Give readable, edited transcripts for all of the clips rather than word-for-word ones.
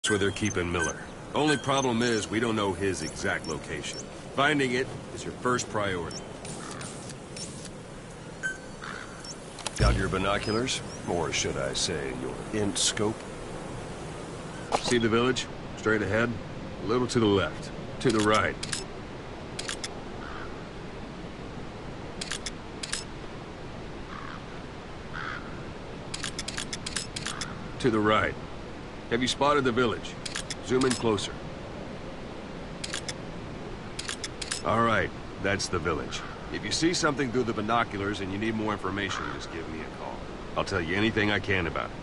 That's where they're keeping Miller. Only problem is, we don't know his exact location. Finding it is your first priority. Got your binoculars? Or should I say, your int scope? See the village? Straight ahead? A little to the left. To the right. To the right. Have you spotted the village? Zoom in closer. All right, that's the village. If you see something through the binoculars and you need more information, just give me a call. I'll tell you anything I can about it.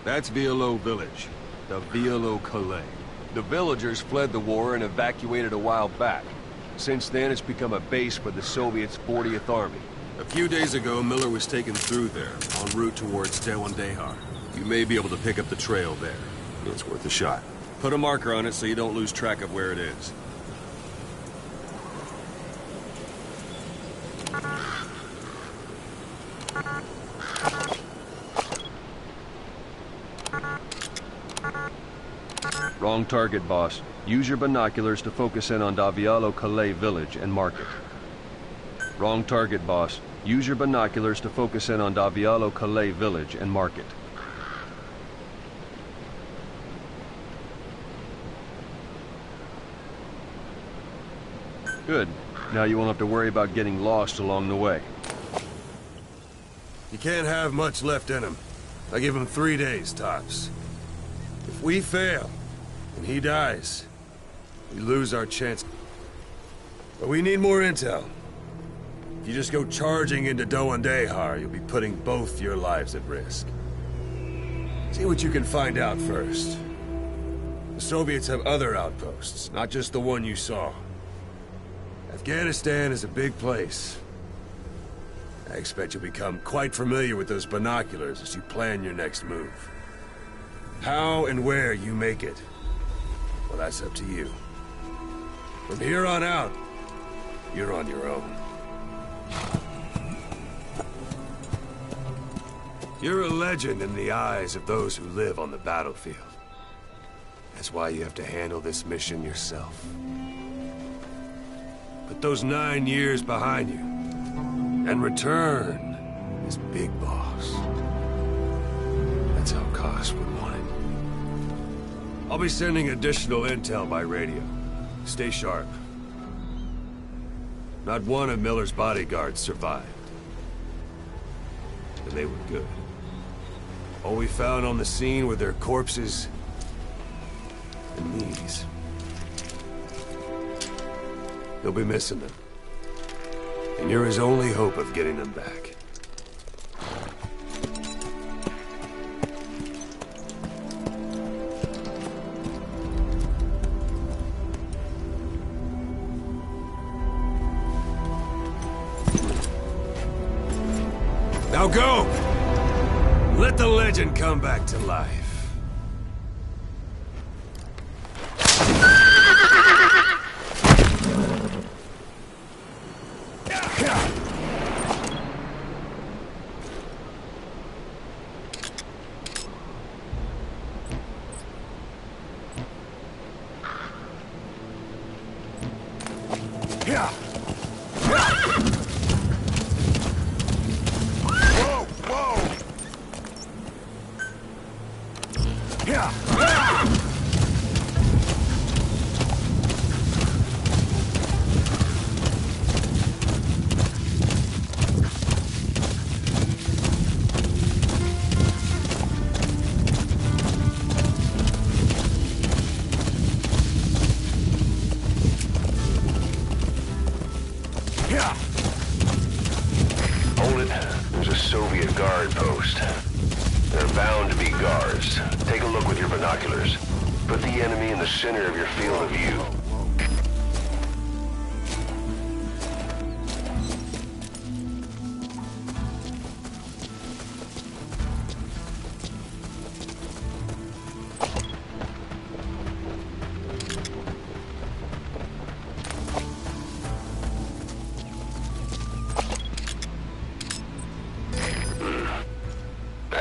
That's Violo Village, the Violo Calais. The villagers fled the war and evacuated a while back. Since then, it's become a base for the Soviets' 40th Army. A few days ago, Miller was taken through there, en route towards Dehar. You may be able to pick up the trail there. It's worth a shot. Put a marker on it so you don't lose track of where it is. Wrong target, boss. Use your binoculars to focus in on Violo Calais village and mark it. Wrong target, boss. Use your binoculars to focus in on Violo Calais village and mark it. Good. Now you won't have to worry about getting lost along the way. You can't have much left in him. I give him 3 days, tops. If we fail, and he dies, we lose our chance. But we need more intel. If you just go charging into Dehar, you'll be putting both your lives at risk. See what you can find out first. The Soviets have other outposts, not just the one you saw. Afghanistan is a big place. I expect you'll become quite familiar with those binoculars as you plan your next move. How and where you make it, well, that's up to you. From here on out, you're on your own. You're a legend in the eyes of those who live on the battlefield. That's why you have to handle this mission yourself. Put those 9 years behind you, and return as Big Boss. That's how Koss would want it. I'll be sending additional intel by radio. Stay sharp. Not one of Miller's bodyguards survived. And they were good. All we found on the scene were their corpses and these. You'll be missing them. And you're his only hope of getting them back. Now go! Let the legend come back to life. Hold it. There's a Soviet guard post. There are bound to be guards. Take a look with your binoculars. Put the enemy in the center of your field of view.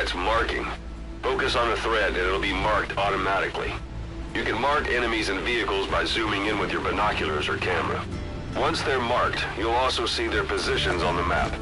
It's marking. Focus on the thread and it'll be marked automatically. You can mark enemies and vehicles by zooming in with your binoculars or camera. Once they're marked, you'll also see their positions on the map.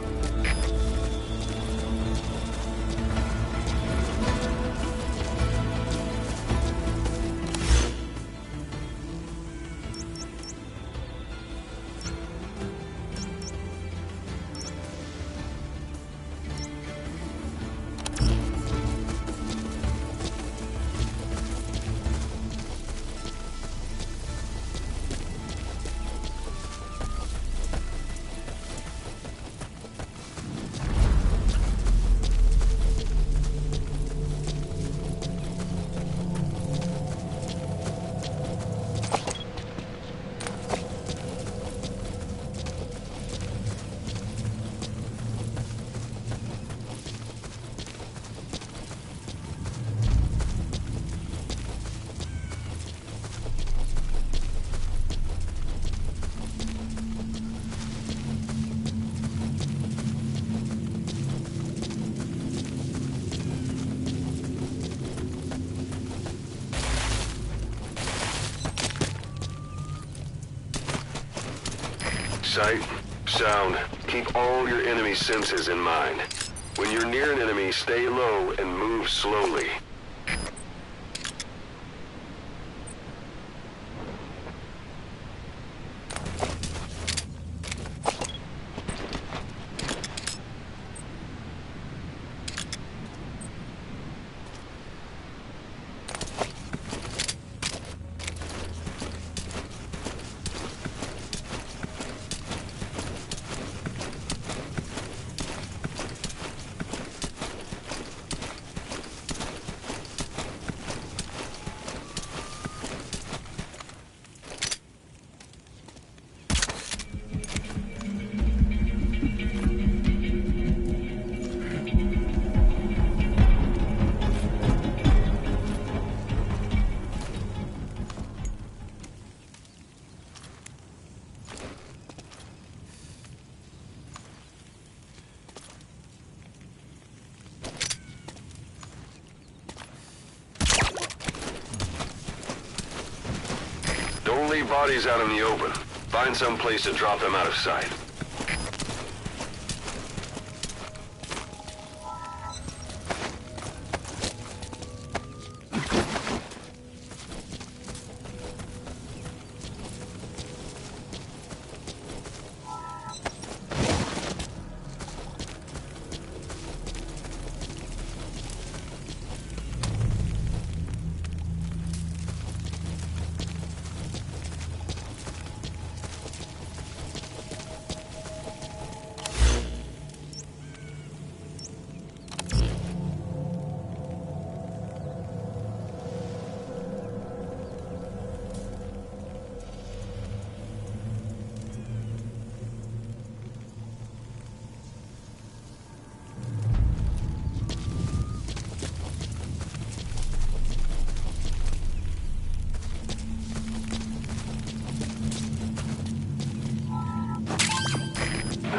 Sight, sound, keep all your enemy senses in mind. When you're near an enemy, stay low and move slowly. Don't leave bodies out in the open. Find some place to drop them out of sight.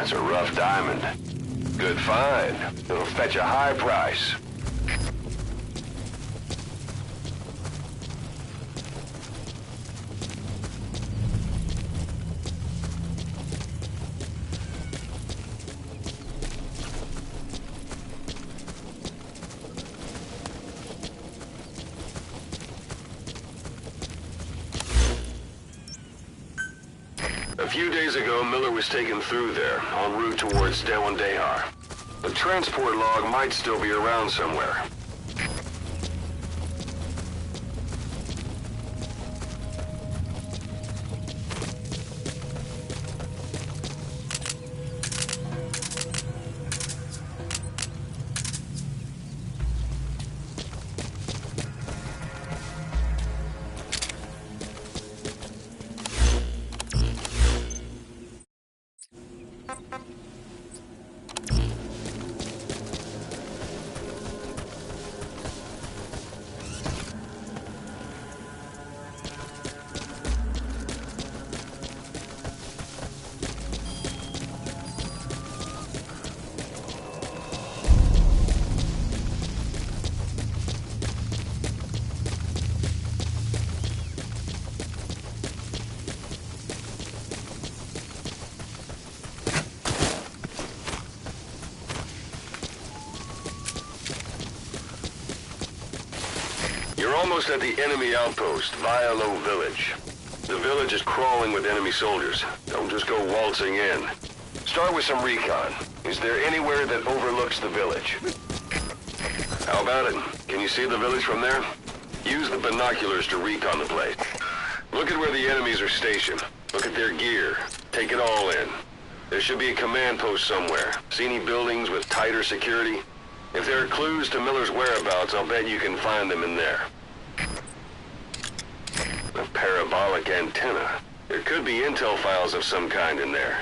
That's a rough diamond. Good find. It'll fetch a high price. A few days ago, Miller was taken through there, en route towards Dehar. The transport log might still be around somewhere. almost at the enemy outpost, Vialo Village. The village is crawling with enemy soldiers. Don't just go waltzing in. Start with some recon. Is there anywhere that overlooks the village? How about it? Can you see the village from there? Use the binoculars to recon the place. Look at where the enemies are stationed. Look at their gear. Take it all in. There should be a command post somewhere. See any buildings with tighter security? If there are clues to Miller's whereabouts, I'll bet you can find them in there. A parabolic antenna. There could be intel files of some kind in there.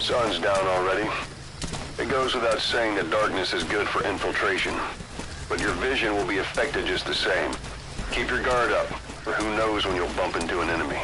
Sun's down already. It goes without saying that darkness is good for infiltration. But your vision will be affected just the same. Keep your guard up, or who knows when you'll bump into an enemy.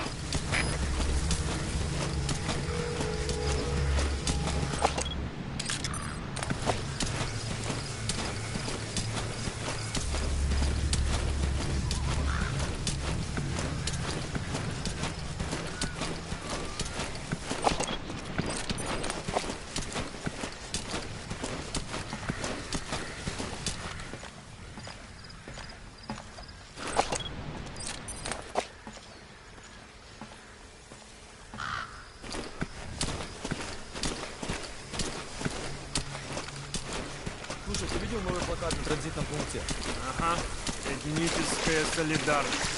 Слушай, ты видел новый плакат на транзитном пункте? Ага. Этническая солидарность.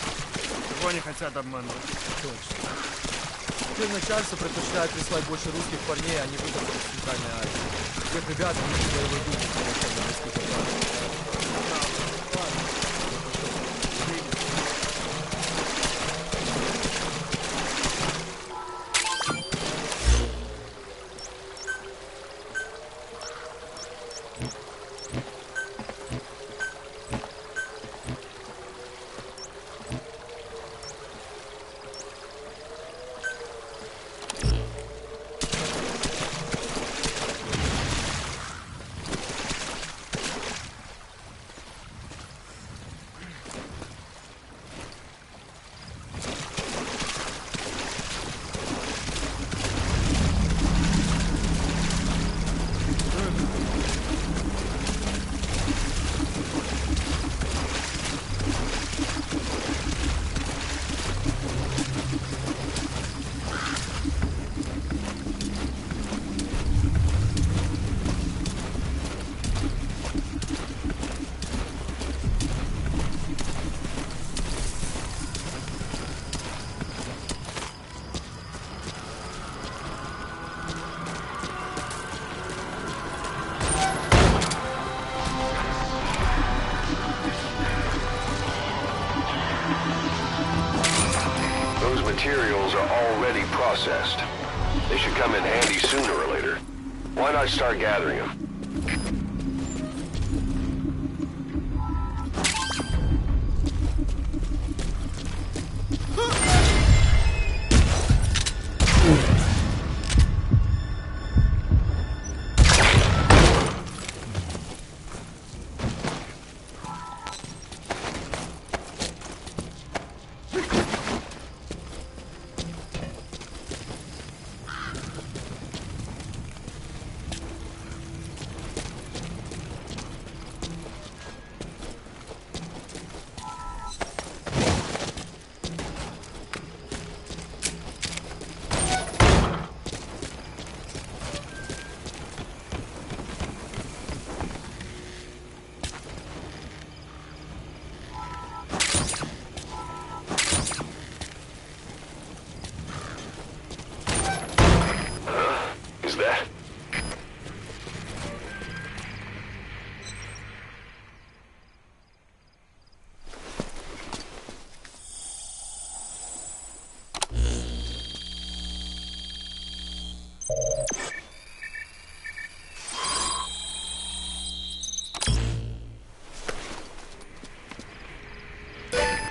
Кого они хотят обмануть? Точно. Теперь начальство предпочитает прислать больше русских парней, а не выходцев из центральной Азии. Тех ребят не боевой дух, конечно, на русских materials are already processed. They should come in handy sooner or later. Why not start gathering them?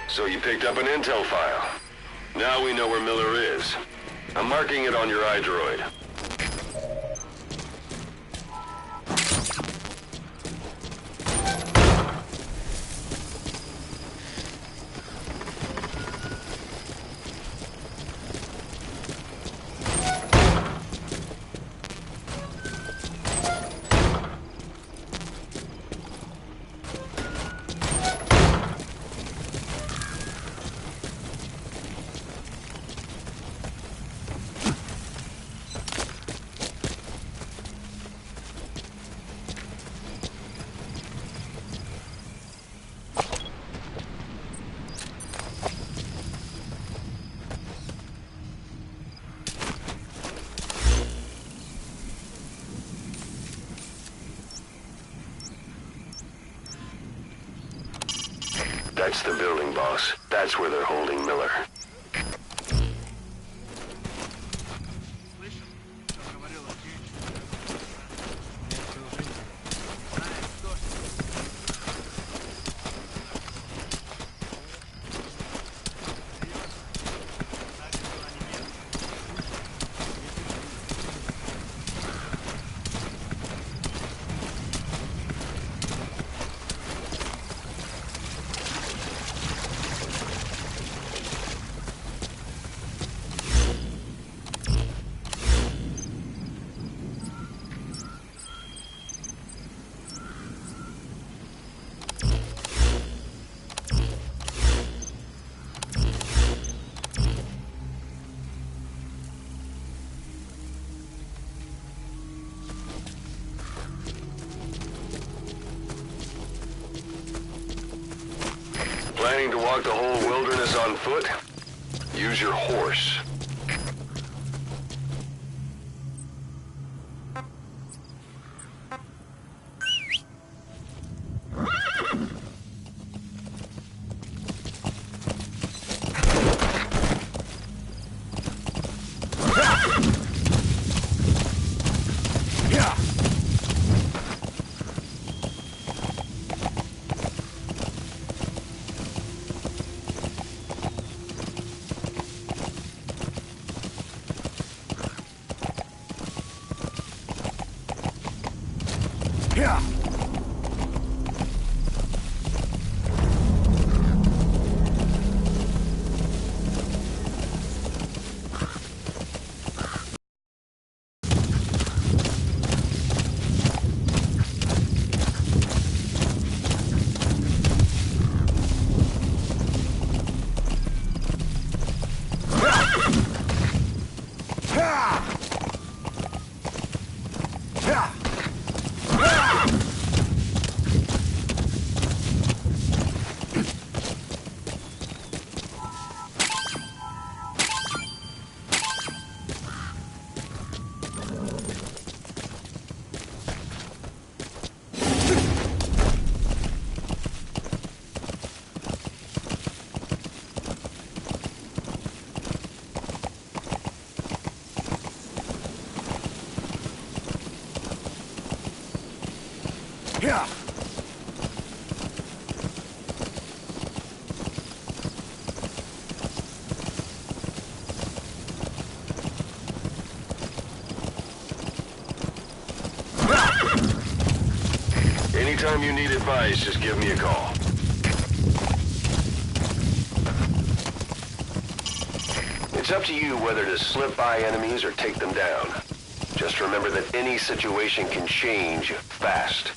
So you picked up an intel file. Now we know where Miller is. I'm marking it on your iDroid. That's the building, boss. That's where they're holding Miller. Planning to walk the whole wilderness on foot? Use your horse. Anytime you need advice, just give me a call. It's up to you whether to slip by enemies or take them down. Just remember that any situation can change fast.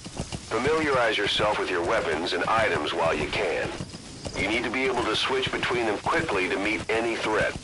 Familiarize yourself with your weapons and items while you can. You need to be able to switch between them quickly to meet any threat.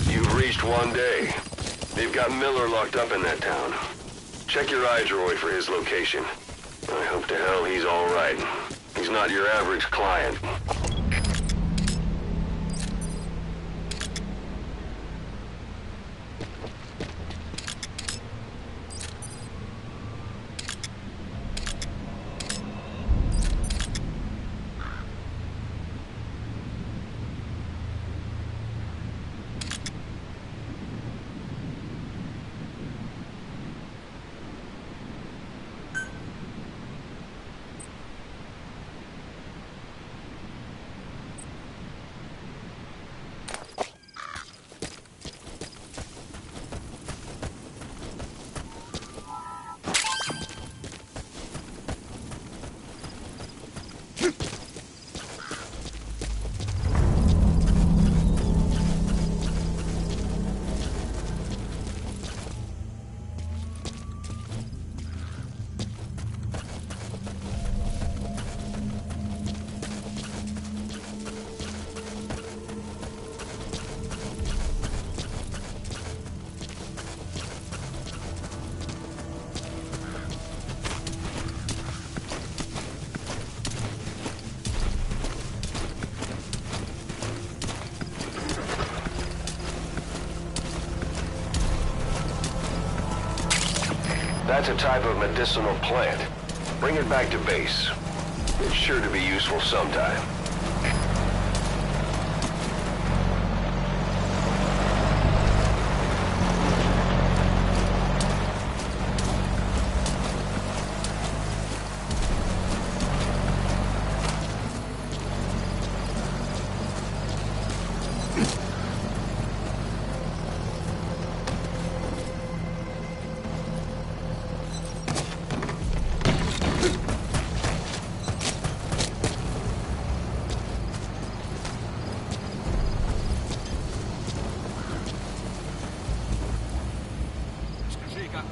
You've reached one day. They've got Miller locked up in that town. Check your iDroid for his location. I hope to hell he's all right. He's not your average client. That's a type of medicinal plant. Bring it back to base. It's sure to be useful sometime.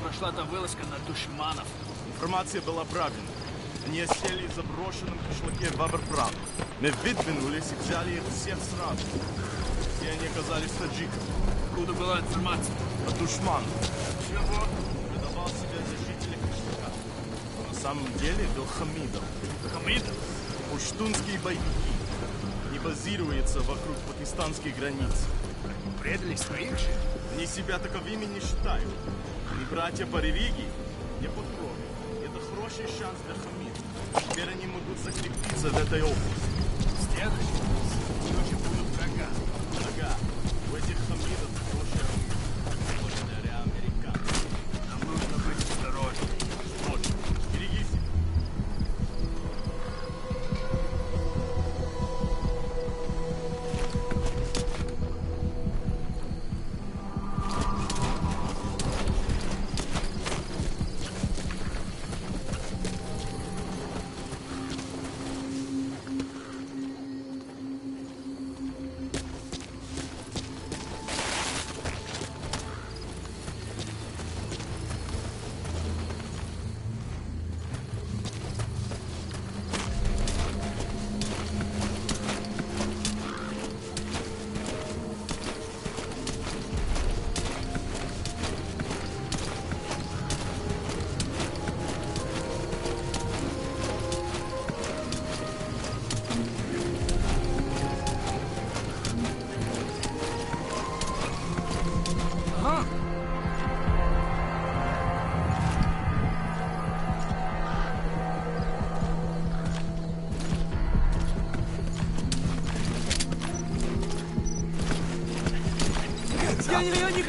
Прошла-то вылазка на душманов. Информация была правильной. Они осели в заброшенном кишлаке Ваберпрам. Мы выдвинулись и взяли их всех сразу. Все они оказались таджиками. Откуда была информация? От душманов. Чего? Выдавал себя за жителя кишлака. Но на самом деле был Хамидов. Хамидов? Пуштунские боевики. Они базируются вокруг пакистанских границ. Предали своих же? Они себя таковыми не считают. Они братья по религии, не по крови. Это хороший шанс для Хамида. Теперь они могут закрепиться в этой области. Следующий? Ключи будут врага. Ага. У этих Хамидов хорошая рыба. Благодаря американцам. Нам нужно быть осторожнее. Вот, береги себя.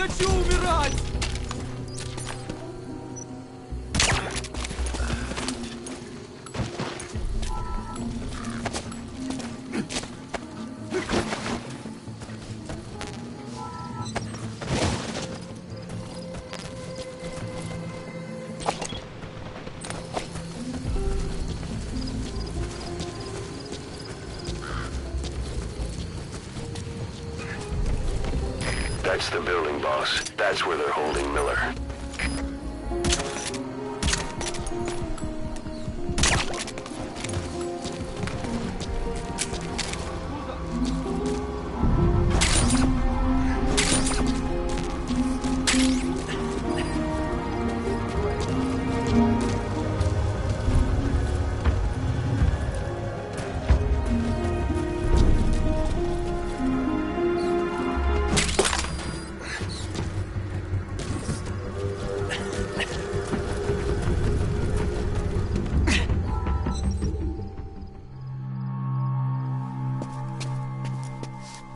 хочу умирать! That's the building, boss. That's where they're holding Miller.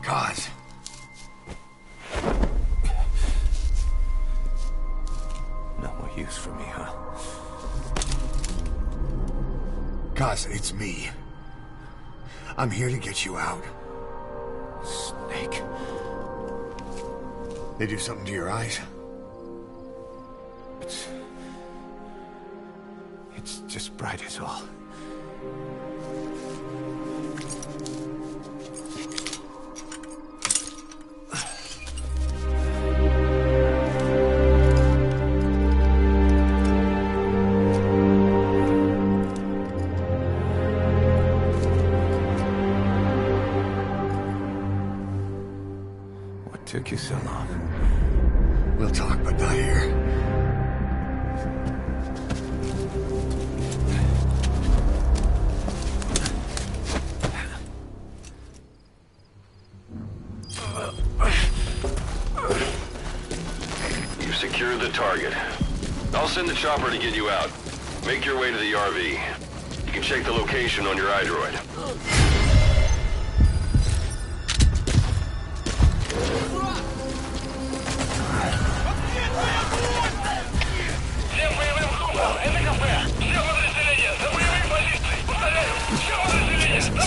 God. No more use for me, huh? Cause it's me. I'm here to get you out. Snake. They do something to your eyes? It's just bright as all. Took you so long. We'll talk, but not here. You've secured the target. I'll send the chopper to get you out. Make your way to the RV. You can check the location on your iDroid.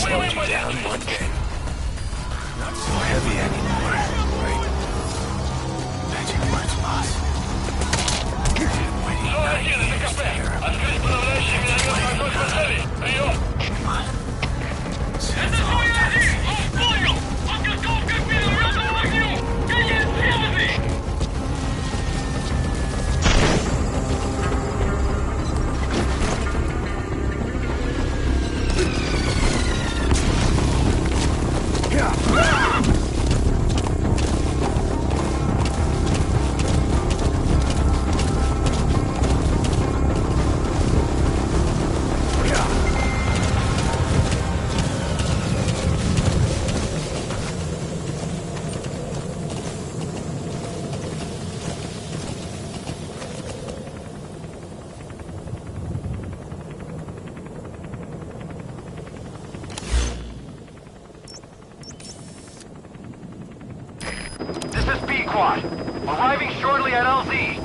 Slowed you down one day. Not so heavy anymore, right? Magic words, boss. Waiting Come on. Send all Arriving shortly at LZ.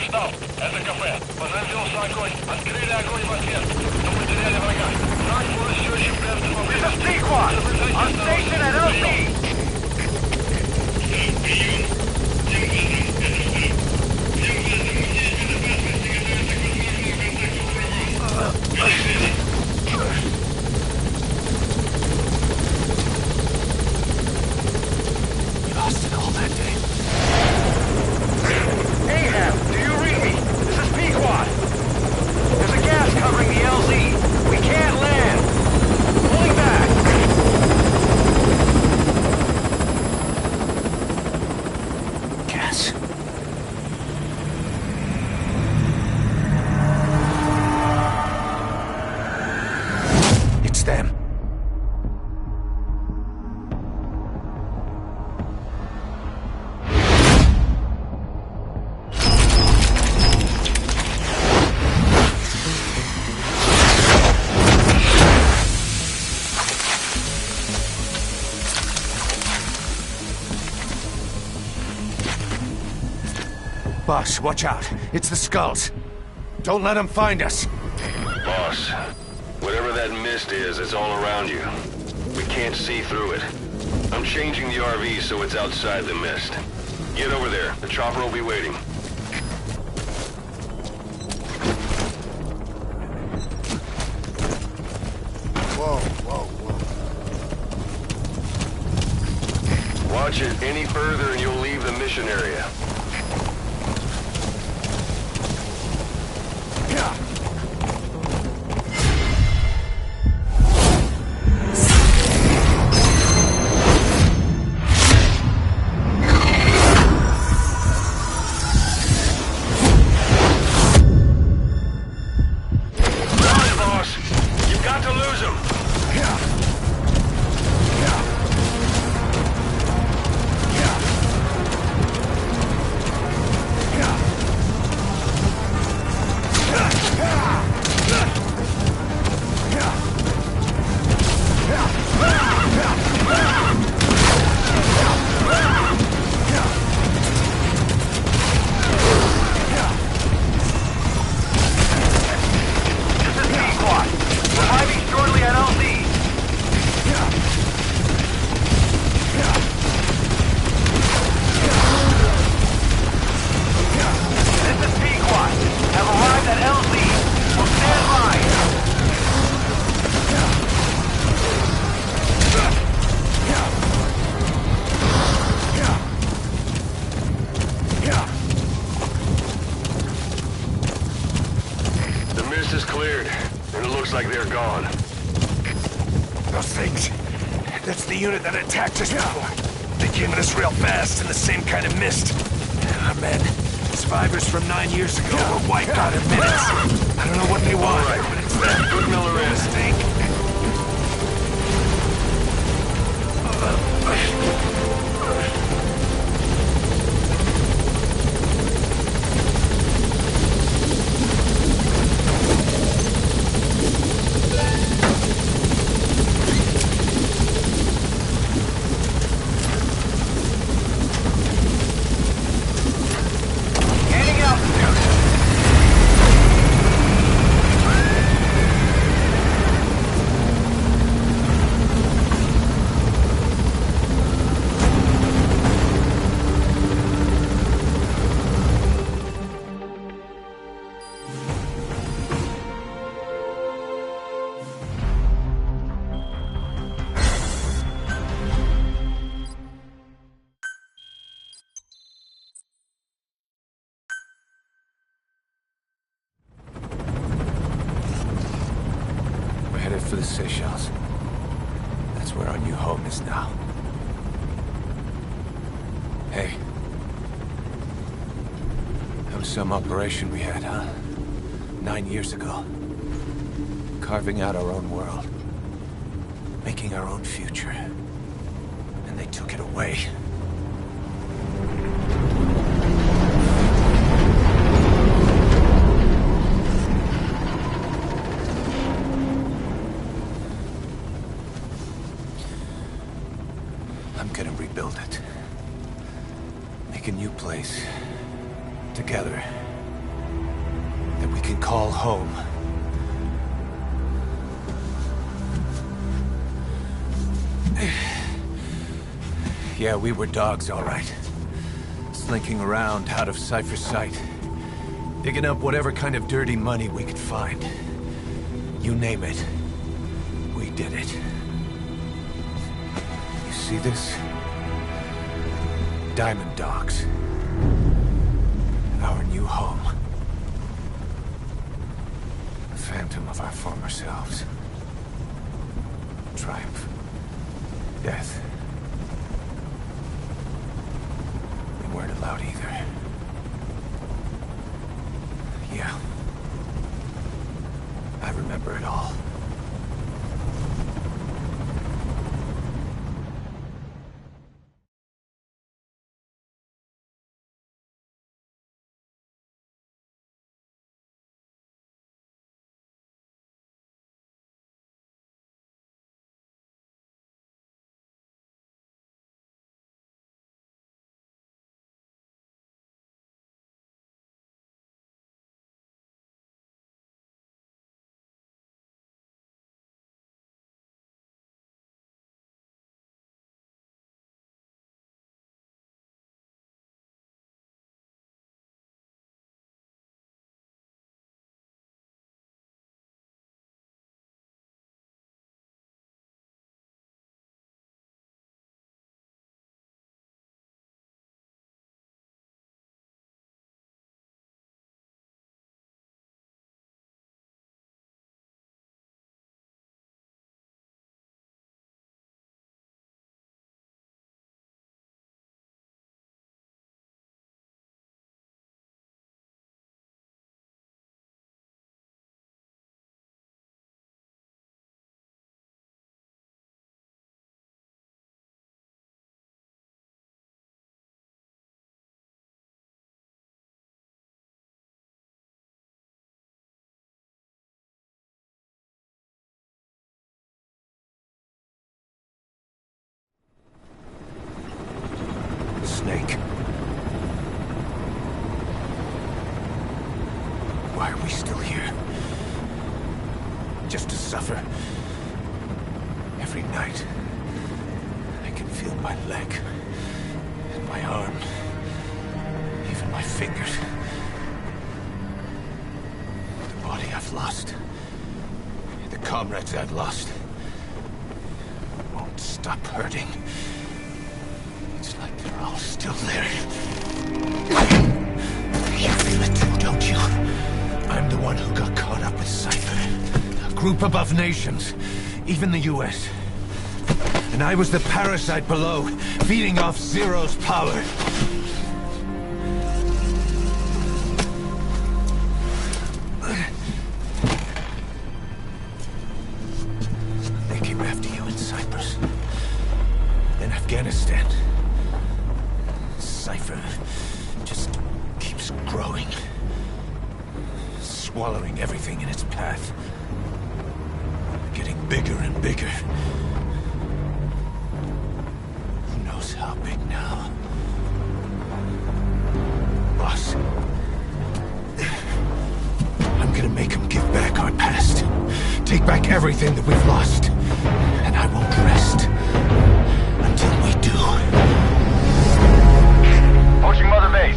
Штаб, это кафе. Понадеялся огонь. Открыли огонь в ответ. Но потеряли врага. Наш будет все еще прятаться во время. This is P-Quad. On station at LZ. lost it all that day. Ahab, do you read me? This is P-Quad. There's a gas covering the LZ. We can't land. Pulling back. Boss, watch out. It's the skulls. Don't let them find us. Boss, whatever that mist is, it's all around you. We can't see through it. I'm changing the RV so it's outside the mist. Get over there. The chopper will be waiting. Whoa, whoa, whoa. Watch it any further and you'll leave the mission area. Like they're gone. Those things. That's the unit that attacked us before. They came at us real fast in the same kind of mist. Our men, survivors from 9 years ago, were wiped out in minutes. I don't know what they want, but it's them. Good Miller No in. mistake. For the Seychelles. That's where our new home is now. Hey. That was some operation we had, huh? 9 years ago. Carving out our own world. Making our own future. And they took it away. I'm gonna rebuild it. Make a new place. Together. That we can call home. Yeah, we were dogs, all right. Slinking around out of Cypher's sight. Digging up whatever kind of dirty money we could find. You name it. We did it. See this? Diamond Dogs. Our new home. The phantom of our former selves. Triumph. Death. We weren't allowed either. Yeah. I remember it all. snake. Why are we still here? Just to suffer? Every night, I can feel my leg, and my arm, even my fingers. The body I've lost, the comrades I've lost, won't stop hurting. It's like they're all still there. You feel it too, don't you? I'm the one who got caught up with Cypher. A group above nations, even the US. And I was the parasite below, feeding off Zero's power. They came after you in Cyprus. Then Afghanistan. Cypher just keeps growing. Swallowing everything in its path. Getting bigger and bigger. Who knows how big now? Boss. I'm gonna make him give back our past. Take back everything that we've lost. And I won't rest until we do. Approaching Mother Base.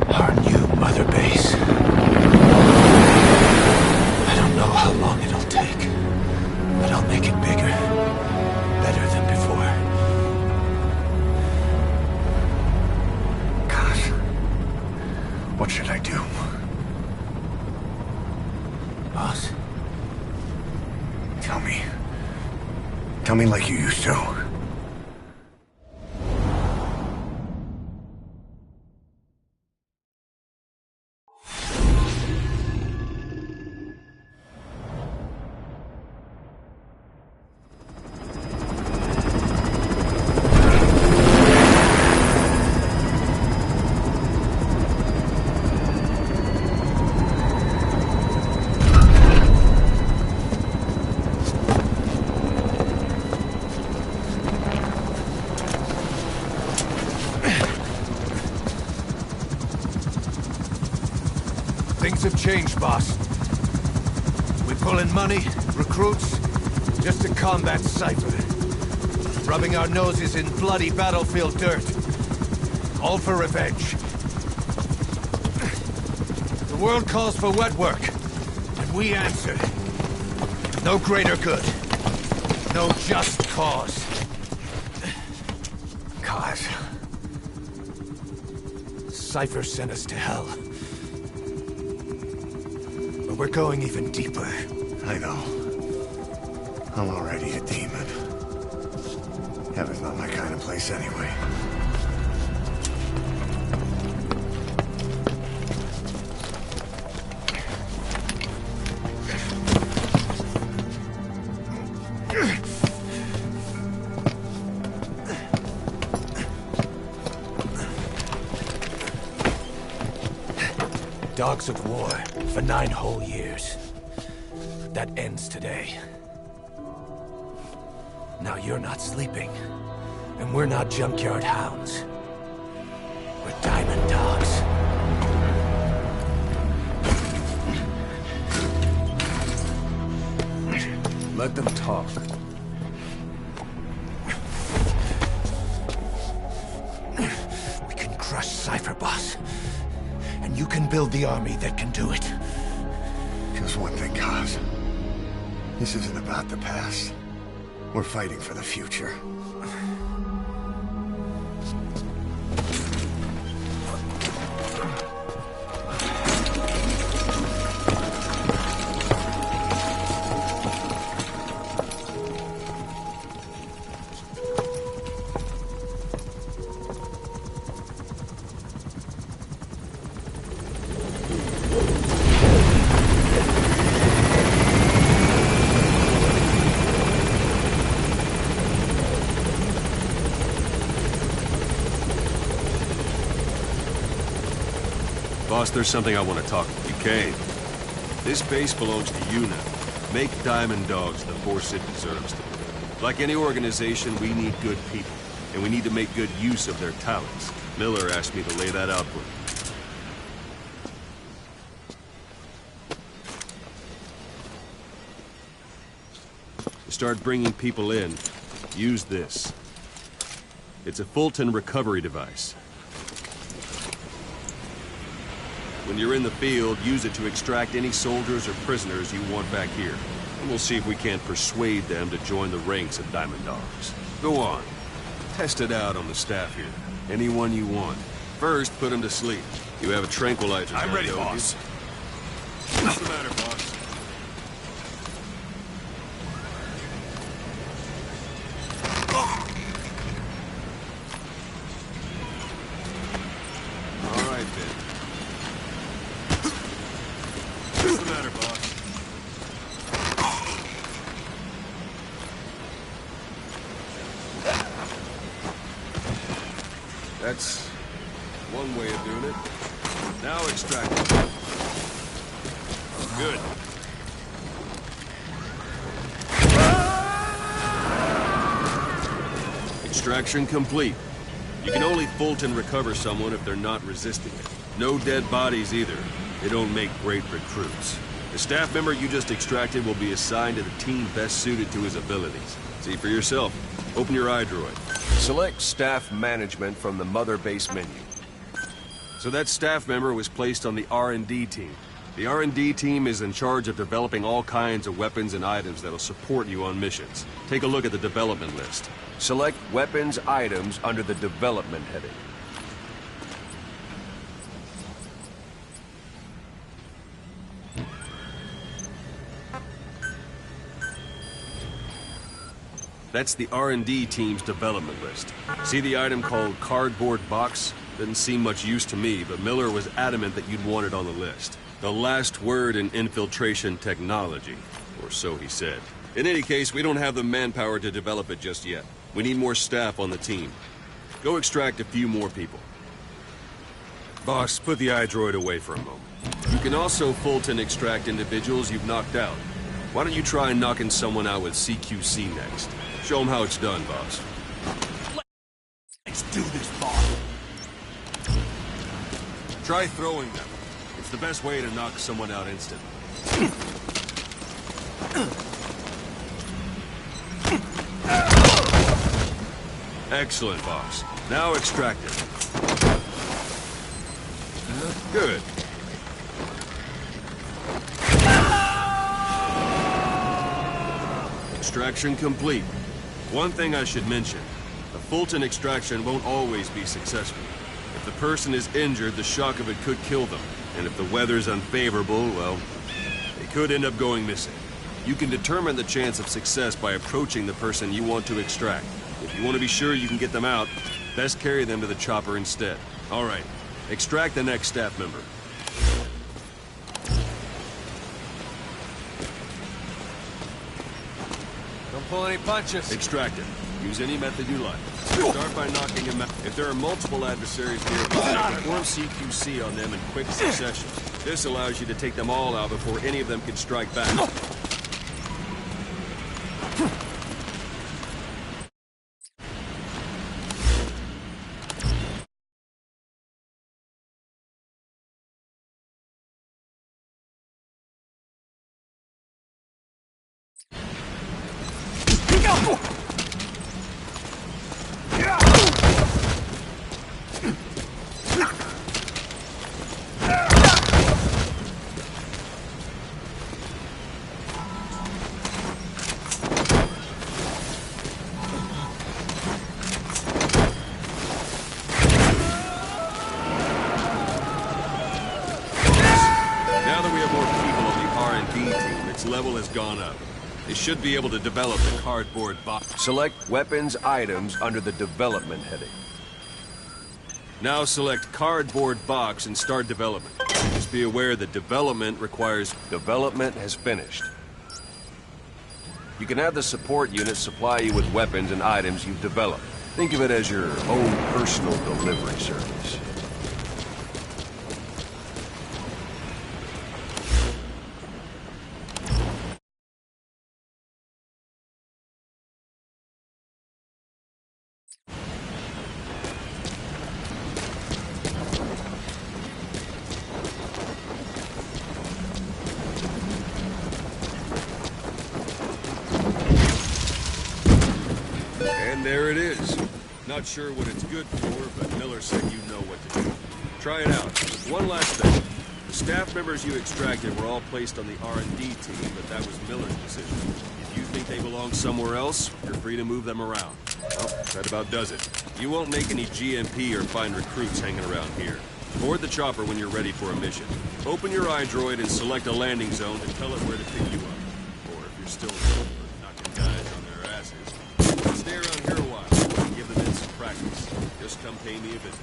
Our new Mother Base. I don't know how long it'll take, but I'll make it bigger. Better than before. Gosh. What should I do? Boss? Tell me. Tell me like you used to. Things have changed, boss. We pull in money, recruits, just to combat Cypher. Rubbing our noses in bloody battlefield dirt. All for revenge. The world calls for wet work, and we answer. No greater good. No just cause. Cause. Cypher sent us to hell. But we're going even deeper. I know. I'm already a demon. Heaven's not my kind of place anyway. Dogs of war for 9 whole years. That ends today. Now you're not sleeping, and we're not junkyard hounds. We're diamond dogs. Let them talk. We can crush Cypher, boss. And you can build the army that can do it. Just one thing, Kaz. This isn't about the past. We're fighting for the future. Boss, there's something I want to talk to you. Kane. This base belongs to you now. Make Diamond Dogs the force it deserves to be. Like any organization, we need good people, and we need to make good use of their talents. Miller asked me to lay that out for you. To start bringing people in, use this. It's a Fulton recovery device. When you're in the field, use it to extract any soldiers or prisoners you want back here. And we'll see if we can't persuade them to join the ranks of Diamond Dogs. Go on. Test it out on the staff here. Anyone you want. First, put them to sleep. You have a tranquilizer. I'm ready, don't you? boss. What's the matter, boss? All right, then. What's the matter, boss? That's one way of doing it. Now extract it. Good. Extraction complete. You can only Fulton recover someone if they're not resisting it. No dead bodies either. They don't make great recruits. The staff member you just extracted will be assigned to the team best suited to his abilities. See for yourself. Open your iDroid. Select Staff Management from the Mother Base menu. So that staff member was placed on the R&D team. The R&D team is in charge of developing all kinds of weapons and items that'll support you on missions. Take a look at the development list. Select Weapons Items under the Development heading. That's the R&D team's development list. See the item called Cardboard Box? Didn't seem much use to me, but Miller was adamant that you'd want it on the list. The last word in infiltration technology, or so he said. In any case, we don't have the manpower to develop it just yet. We need more staff on the team. Go extract a few more people. Boss, put the iDroid away for a moment. You can also Fulton extract individuals you've knocked out. Why don't you try knocking someone out with CQC next? Show them how it's done, boss. Let's do this, boss. Try throwing them. It's the best way to knock someone out instantly. Excellent, boss. Now extract it. Good. Extraction complete. One thing I should mention. A Fulton extraction won't always be successful. If the person is injured, the shock of it could kill them. And if the weather's unfavorable, well, they could end up going missing. You can determine the chance of success by approaching the person you want to extract. If you want to be sure you can get them out, best carry them to the chopper instead. All right, extract the next staff member. Don't pull any punches. Extract it. Use any method you like. Start by knocking him out. If there are multiple adversaries nearby, perform CQC on them in quick succession. This allows you to take them all out before any of them can strike back. Level has gone up. They should be able to develop the cardboard box. Select Weapons Items under the Development heading. Now select Cardboard Box and start development. Just be aware that development requires development has finished. You can have the support unit supply you with weapons and items you've developed. Think of it as your own personal delivery service. there it is. Not sure what it's good for, but Miller said you know what to do. Try it out. One last thing. The staff members you extracted were all placed on the R&D team, but that was Miller's decision. If you think they belong somewhere else, you're free to move them around. Well, that about does it. You won't make any GMP or find recruits hanging around here. Board the chopper when you're ready for a mission. Open your iDroid and select a landing zone and tell it where to pick you up. Or if you're still knocking guys on their asses, stay around here a while and give the men some practice. Just come pay me a visit.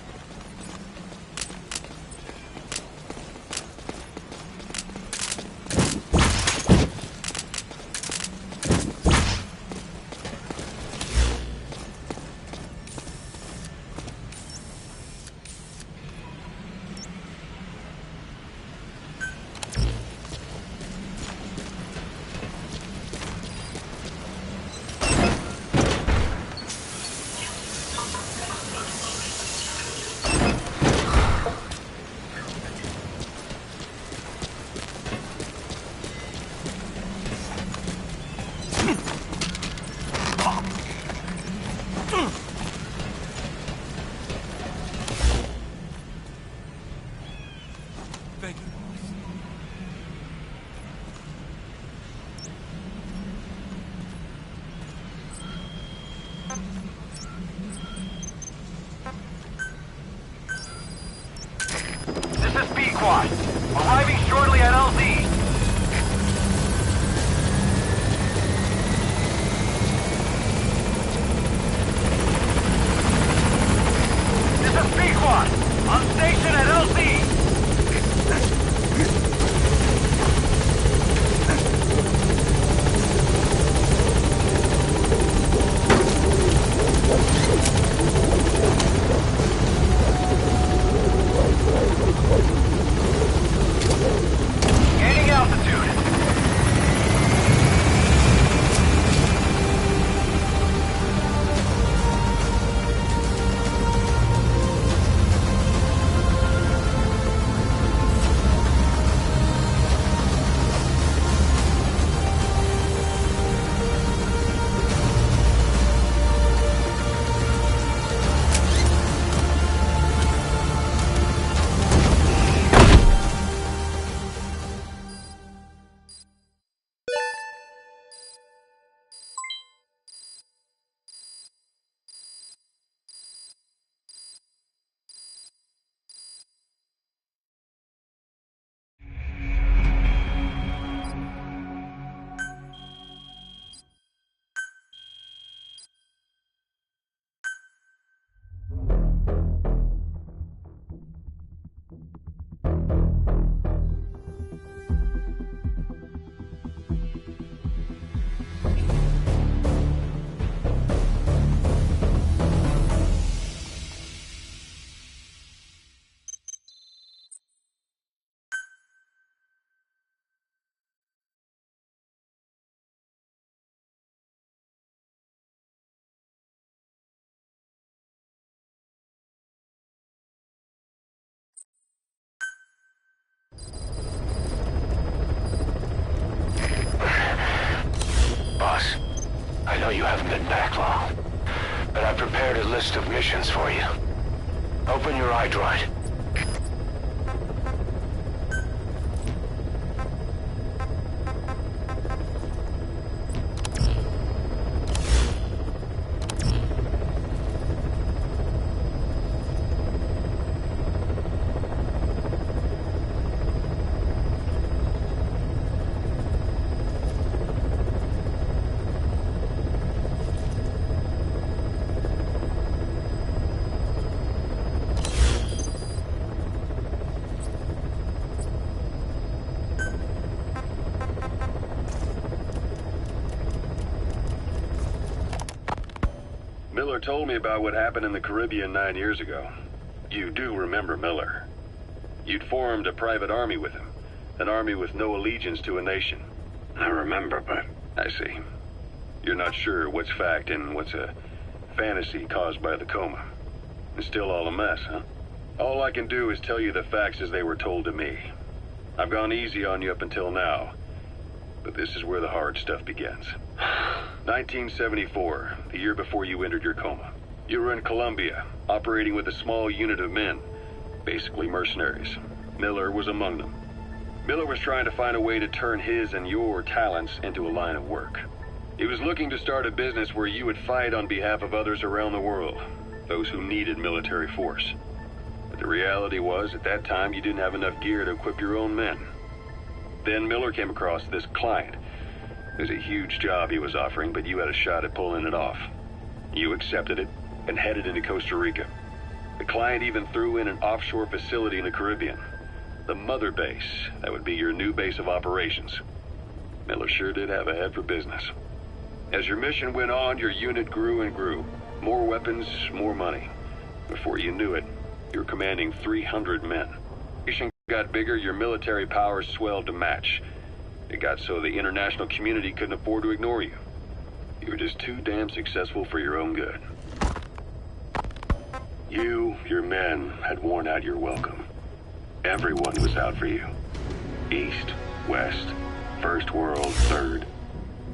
Thank you, boss. This is B-Quad. Arriving shortly at LZ. This is B-Quad. On station at LZ. Gaining altitude. Boss, I know you haven't been back long, but I've prepared a list of missions for you. Open your iDroid. Miller told me about what happened in the Caribbean 9 years ago. You do remember Miller. You'd formed a private army with him. An army with no allegiance to a nation. I remember, but... I see. You're not sure what's fact and what's a fantasy caused by the coma. It's still all a mess, huh? All I can do is tell you the facts as they were told to me. I've gone easy on you up until now, but this is where the hard stuff begins. 1974, the year before you entered your coma. You were in Colombia, operating with a small unit of men, basically mercenaries. Miller was among them. Miller was trying to find a way to turn his and your talents into a line of work. He was looking to start a business where you would fight on behalf of others around the world, those who needed military force. But the reality was, at that time, you didn't have enough gear to equip your own men. Then Miller came across this client. It was a huge job he was offering, but you had a shot at pulling it off. You accepted it and headed into Costa Rica. The client even threw in an offshore facility in the Caribbean. The mother base, that would be your new base of operations. Miller sure did have a head for business. As your mission went on, your unit grew and grew. More weapons, more money. Before you knew it, you were commanding 300 men. Mission got bigger, your military powers swelled to match. It got so the international community couldn't afford to ignore you. You were just too damn successful for your own good. You, your men, had worn out your welcome. Everyone was out for you. East, West, First World, Third.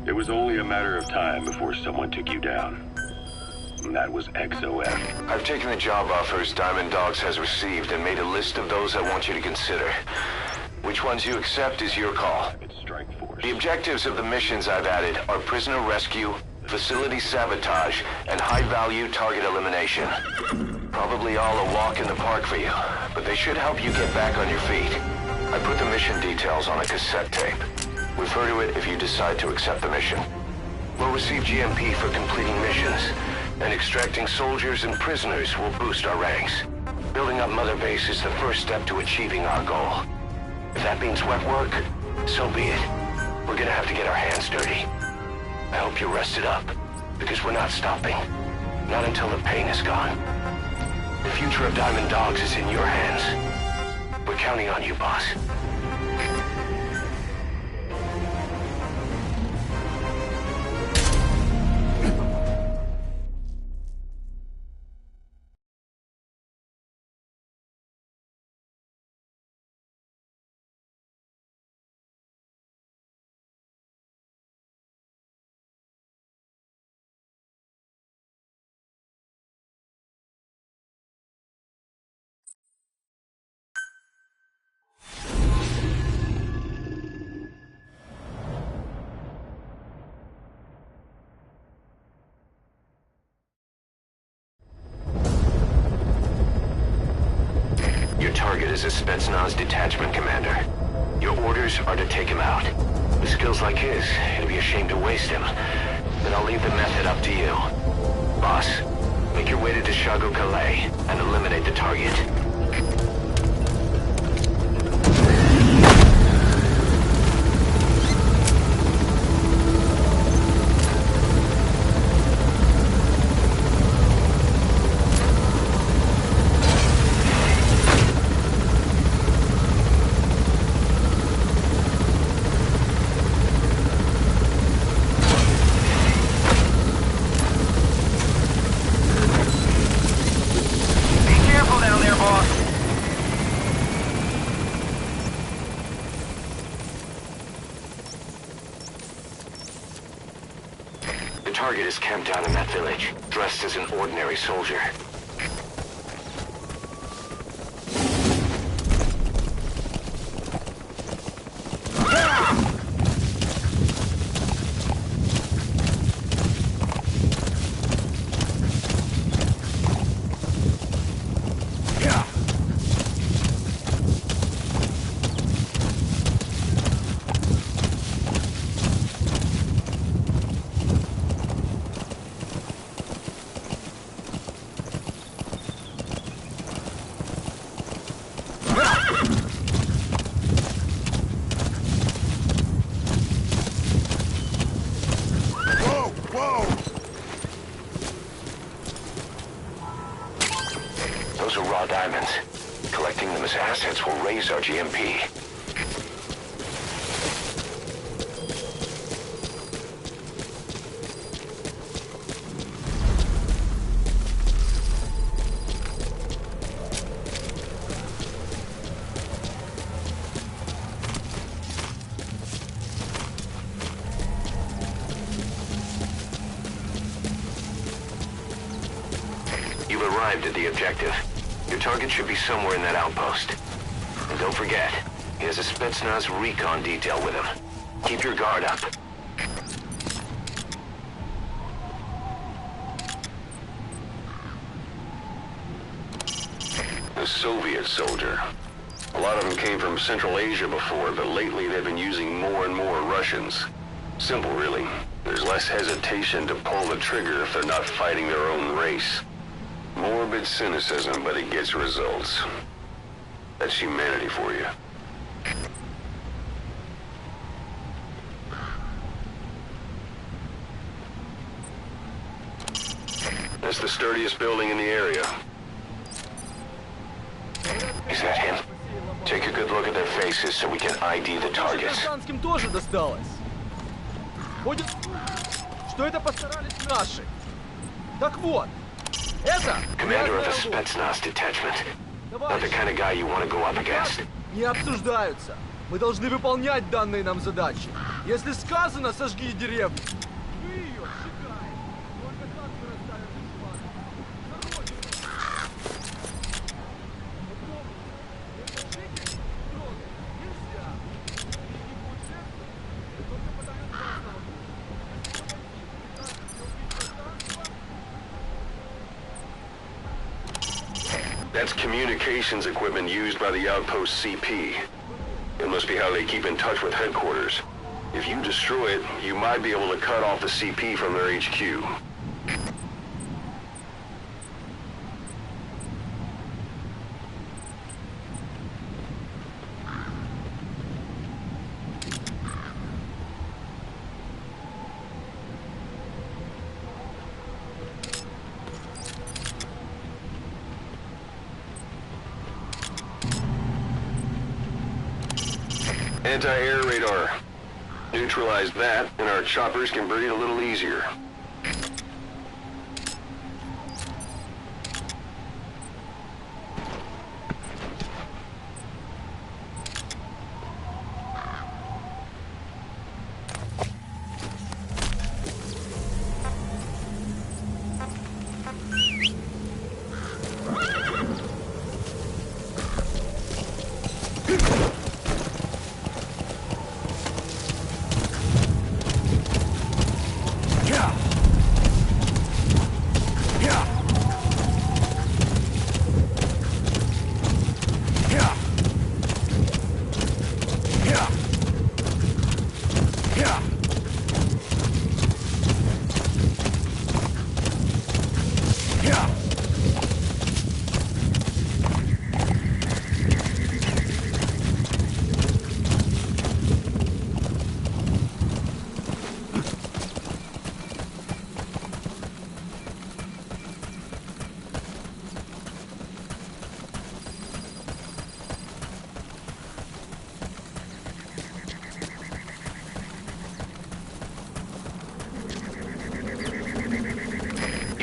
It was only a matter of time before someone took you down. And that was XOF. I've taken the job offers Diamond Dogs has received and made a list of those I want you to consider. Which ones you accept is your call. It's Strike Force. The objectives of the missions I've added are prisoner rescue, facility sabotage, and high-value target elimination. Probably all a walk in the park for you, but they should help you get back on your feet. I put the mission details on a cassette tape. Refer to it if you decide to accept the mission. We'll receive GMP for completing missions, and extracting soldiers and prisoners will boost our ranks. Building up Mother Base is the first step to achieving our goal. If that means wet work, so be it. We're gonna have to get our hands dirty. I hope you're rested up, because we're not stopping. Not until the pain is gone. The future of Diamond Dogs is in your hands. We're counting on you, boss. Your target is a Spetsnaz detachment commander. Your orders are to take him out. With skills like his, it'd be a shame to waste him. But I'll leave the method up to you. Boss, make your way to Deshago Calais and eliminate the target. The target is camped down in that village, dressed as an ordinary soldier. Those are raw diamonds. Collecting them as assets will raise our GMP. You've arrived at the objective. Your target should be somewhere in that outpost. And don't forget, he has a Spetsnaz recon detail with him. Keep your guard up. A Soviet soldier. A lot of them came from Central Asia before, but lately they've been using more and more Russians. Simple, really. There's less hesitation to pull the trigger if they're not fighting their own race. Morbid cynicism, but it gets results. That's humanity for you. That's the sturdiest building in the area. Is that him? Take a good look at their faces so we can ID the targets. Гражданским тоже досталось. Ходит, что это постарались наши. Так вот, это... Commander of a Spetsnaz detachment. Not the kind of guy you want to go up against. Не обсуждаются. Мы должны выполнять данные нам задачи. Если сказано, сожги деревню. Вы ее сжигаете. Только так мы расставим душмана. That's communications equipment used by the outpost CP. It must be how they keep in touch with headquarters. If you destroy it, you might be able to cut off the CP from their HQ. Anti-air radar. Neutralize that, and our choppers can breathe a little easier.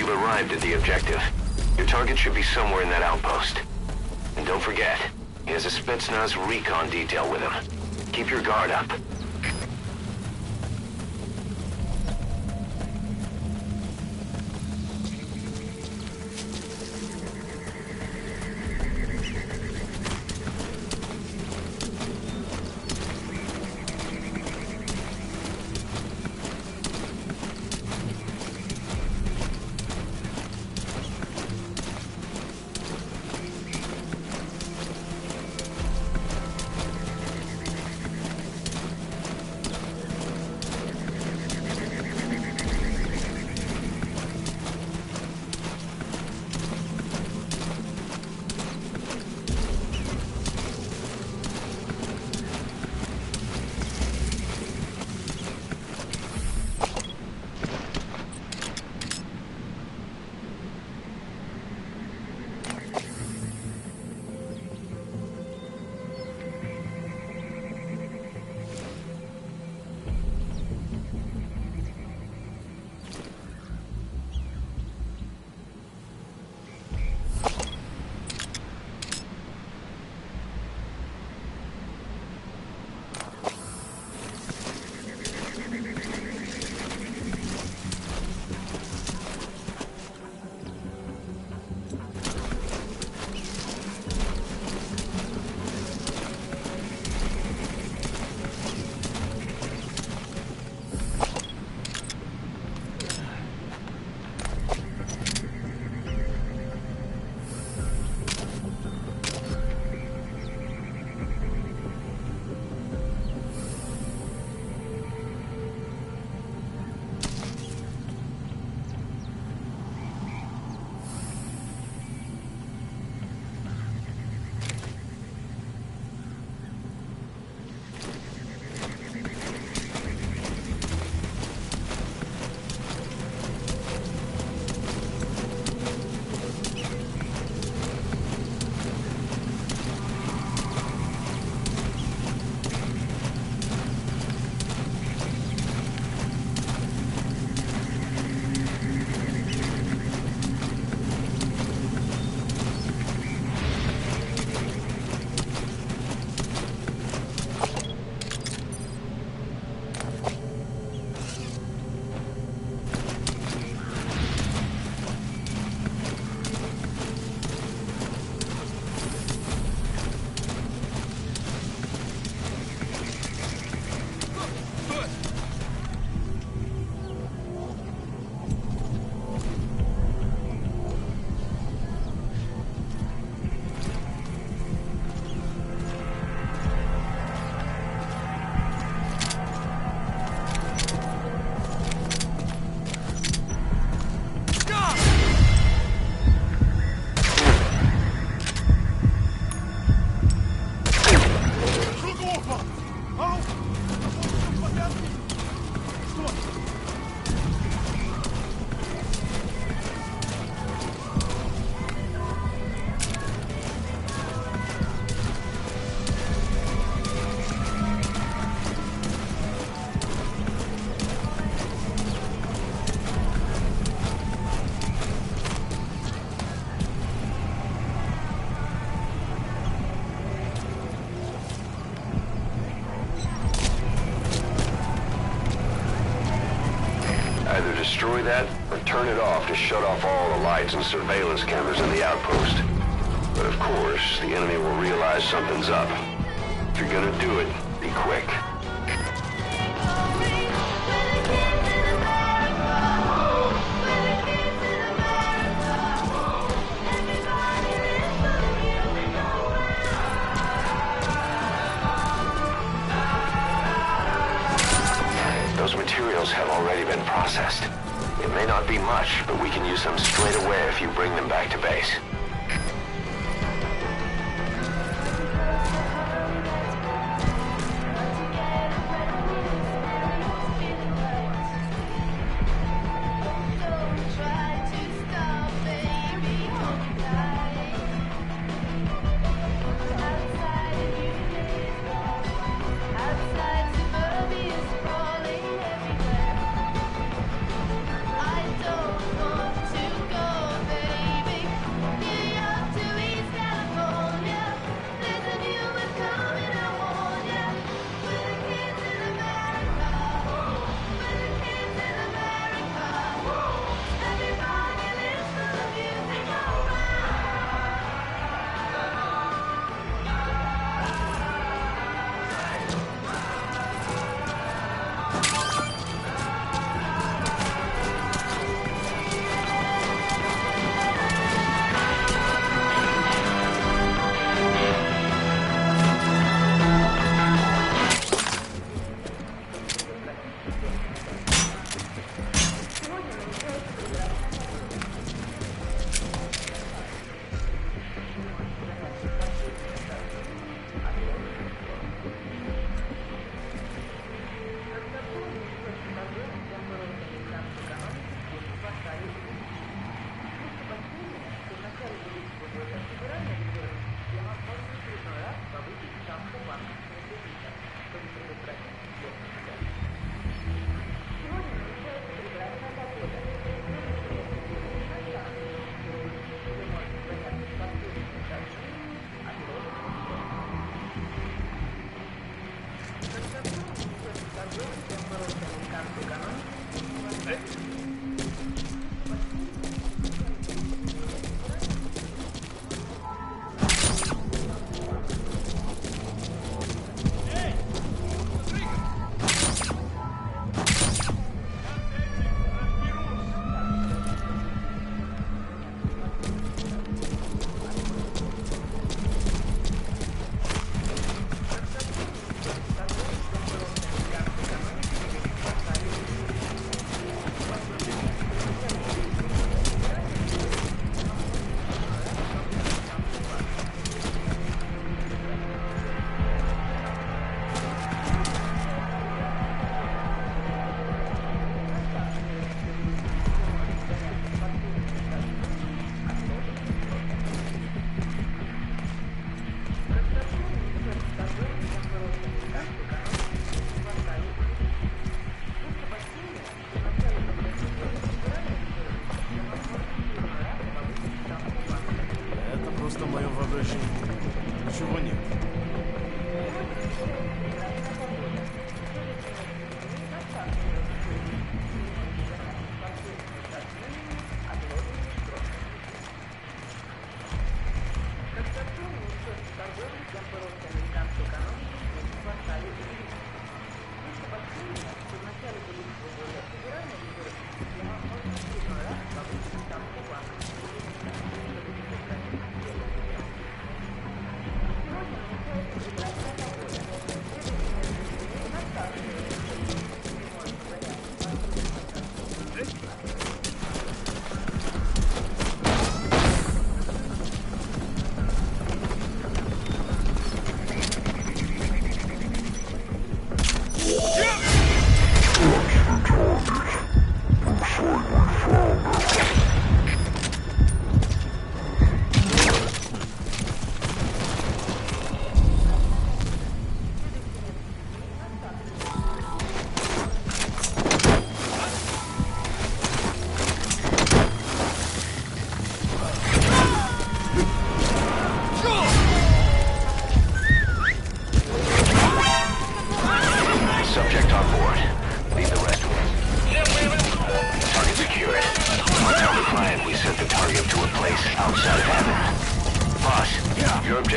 Arrived at the objective. Your target should be somewhere in that outpost. And don't forget, he has a Spetsnaz recon detail with him. Keep your guard up. destroy that, or turn it off to shut off all the lights and surveillance cameras in the outpost. But of course, the enemy will realize something's up. If you're gonna do it, be quick. Those materials have already been processed. It may not be much, but we can use them straight away if you bring them back to base.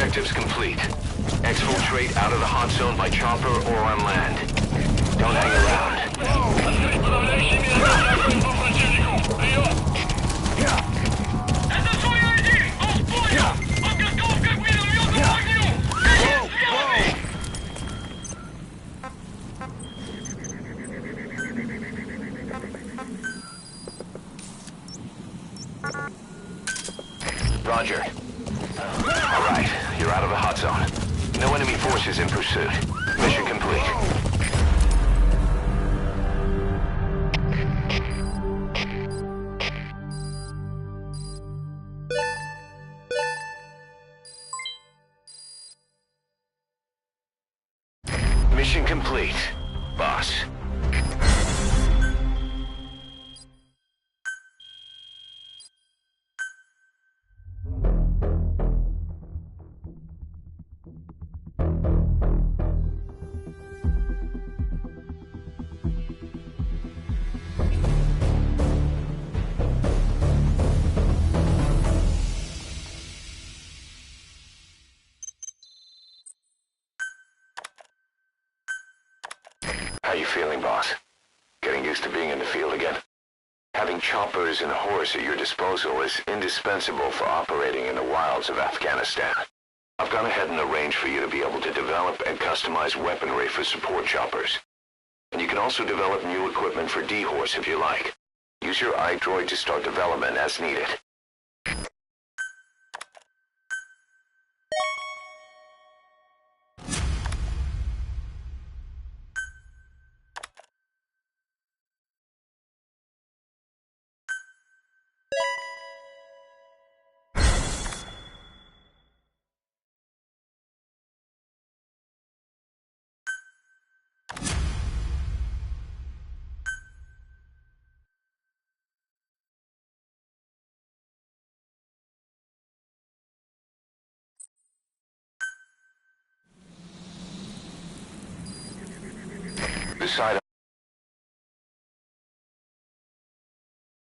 objectives complete. Exfiltrate out of the hot zone by chopper or on land. Don't hang around. Roger. All right, you're out of the hot zone. No enemy forces in pursuit. Mission complete. Mission complete, boss. How you feeling, boss? Getting used to being in the field again? Having choppers and a horse at your disposal is indispensable for operating in the wilds of Afghanistan. I've gone ahead and arranged for you to be able to develop and customize weaponry for support choppers. And you can also develop new equipment for D-Horse if you like. Use your iDroid to start development as needed.